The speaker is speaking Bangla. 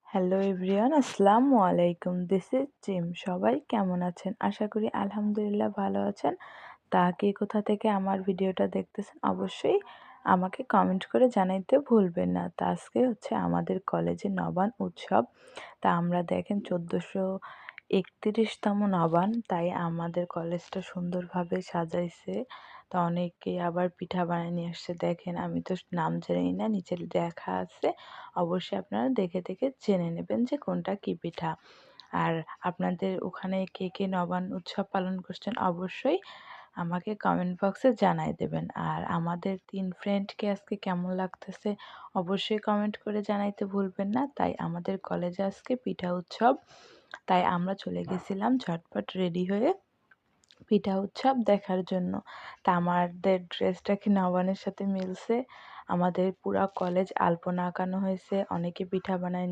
হ্যালো এভরিওয়ান, আসসালামু আলাইকুম। This is gym. সবাই কেমন আছেন? আশা করি আলহামদুলিল্লাহ ভালো আছেন। তা কে কোথা থেকে আমার ভিডিওটা দেখতেছেন অবশ্যই আমাকে কমেন্ট করে জানাইতে ভুলবেন না। তা আজকে হচ্ছে আমাদের কলেজে নবান্ন উৎসব। তা আমরা দেখেন ১৪৩১তম নবান্ন, তাই আমাদের কলেজটা সুন্দরভাবে সাজাইছে। তা অনেকে আবার পিঠা বানায় নিয়ে আসছে। দেখেন আমি তো নাম জানি না, নিচে লেখা আছে। অবশ্যই আপনারা দেখে দেখে জেনে নেবেন যে কোনটা কী পিঠা। আর আপনাদের ওখানে কে কে নবান্ন উৎসব পালন করছেন অবশ্যই আমাকে কমেন্ট বক্সে জানাই দেবেন। আর আমাদের ৩ ফ্রেন্ডকে আজকে কেমন লাগতেছে অবশ্যই কমেন্ট করে জানাইতে ভুলবেন না। তাই আমাদের কলেজে আজকে পিঠা উৎসব, তাই আমরা চলে গেছিলাম ঝটপট রেডি হয়ে পিঠা উৎসব দেখার জন্য। তা আমাদের ড্রেসটা কি নবান্নের সাথে মিলছে। আমাদের পুরা কলেজ আলপনা আঁকানো হয়েছে, অনেকে পিঠা বানায়